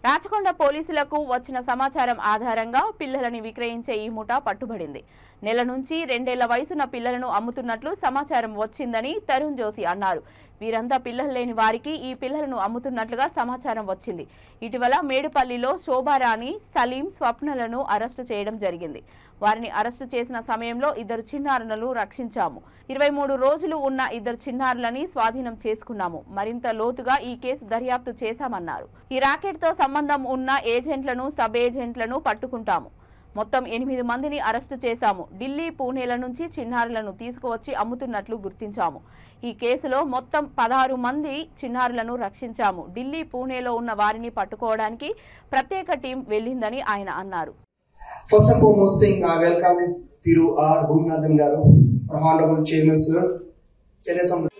రాచకొండ పోలీసులకు వచ్చిన సమాచారం ఆధారంగా పిల్లలని విక్రయించే ఈ ముఠా పట్టుబడింది. నెల నుంచి 2 ఏళ్ల వయసున్న పిల్లలను అమ్ముతున్నట్లు సమాచారం వచ్చిందని తరుణ్ జోషి అన్నారు. వీరంతా పిల్లలు లేని వారికి ఈ పిల్లలను అమ్ముతున్నట్లుగా సమాచారం వచ్చింది. ఇటీవల మేడుపల్లిలో శోభారాణి, సలీం, స్వప్నలను అరెస్టు చేయడం జరిగింది. వారిని అరెస్టు చేసిన సమయంలో 2 చిన్నారులను రక్షించాము. 23 రోజులు ఉన్న 2 చిన్నారులని స్వాధీనం చేసుకున్నాము. మరింత లోతుగా ఈ కేసు దర్యాప్తు చేశామన్నారు. ఈ రాకెట్ తో సంబంధం ఉన్న ఏజెంట్లను, సబ్ ఏజెంట్లను పట్టుకుంటాము. మొత్తం 8 మందిని అరెస్టు చేశాము. ఢిల్లీ, పూణేల నుంచి చిన్నారులను తీసుకువచ్చి అమ్ముతున్నట్లు గుర్తించాము. ఈ కేసులో మొత్తం 16 మంది చిన్నారులను రక్షించాము. ఢిల్లీ, పూణేలో ఉన్న వారిని పట్టుకోవడానికి ప్రత్యేక టీం వెళ్లిందని ఆయన అన్నారు. First and foremost thing, I welcome Thiru R. Bhuminathan Garu, our Honorable Chairman Sir, Chennai Samudra.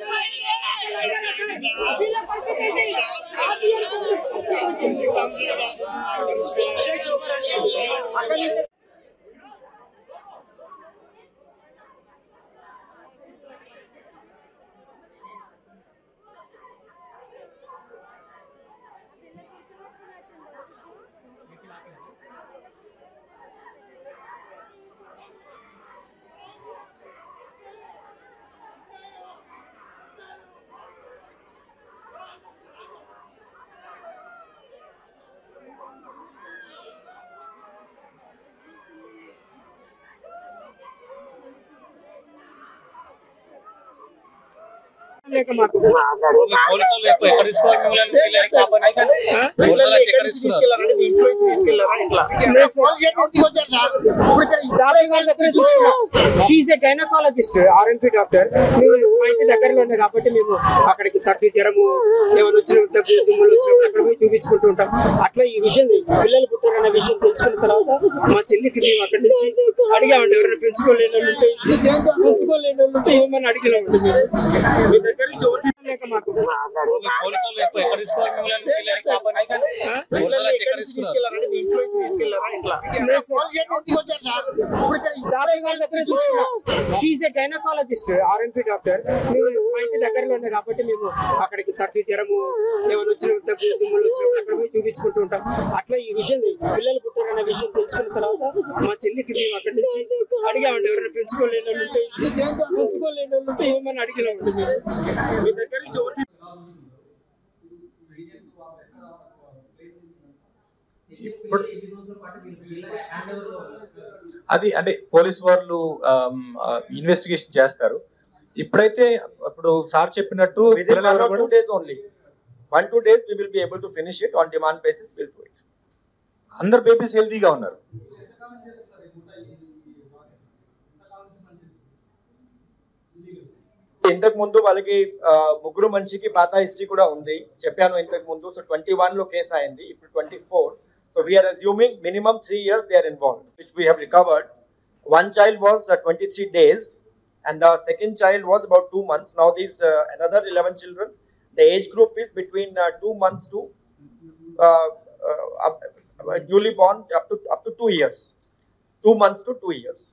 She is a gynaecologist, RMP doctor. మా ఇంటి దగ్గరలో ఉన్నాయి కాబట్టి మేము అక్కడికి తరచు జ్వరము ఏమైనా వచ్చినప్పుడు దుమ్ములు వచ్చినప్పుడు అక్కడ పోయి చూపించుకుంటూ ఉంటాం. అట్లా ఈ విషయం పిల్లలు పుట్టారనే విషయం తెలుసుకున్న తర్వాత మా చెల్లికి మేము అక్కడి నుంచి అడిగామండి. ఎవరైనా పెంచుకోలేని ఏమని అడిగినామండి. మీ దగ్గర she is a gynaecologist, RMP doctor. మా ఇంటి దగ్గరలో ఉన్నాయి కాబట్టి మేము అక్కడికి తరచు జ్వరము ఏమైనా వచ్చినప్పుడు దుమ్ములు వచ్చినప్పుడు అక్కడ పోయి చూపించుకుంటూ ఉంటాం. అట్లా ఈ విషయం పిల్లలు పుట్టారనే విషయం తెలుసుకున్న తర్వాత మా చెల్లికి మేము అక్కడి నుంచి అడిగామండి. ఎవరైనా పెంచుకోలేని ఏమని అడిగినామండి. మీ దగ్గర అది అంటే పోలీసు వాళ్ళు ఇన్వెస్టిగేషన్ చేస్తారు. ఇప్పుడైతే ఇప్పుడు సార్ చెప్పినట్టు 2 days only. 1-2 days we will be able to finish it on demand basis. We'll do it. అందరు బేబీస్ హెల్తీగా ఉన్నారు. ఇంతకు ముందు వాళ్ళకి ముగ్గురు మనిషికి పాత హిస్టరీ కూడా ఉంది, చెప్పాను ఇంతకు ముందు. సో 21 లో కేసు అయింది, ఇప్పుడు 24. So we are assuming minimum 3 years they are involved, which we have recovered. One child was 23 days and the second child was about 2 months. Now these another 11 children, the age group is between 2 months to newly born up to 2 years. 2 months to 2 years.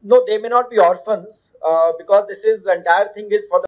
No, they may not be orphans because this is entire thing is for the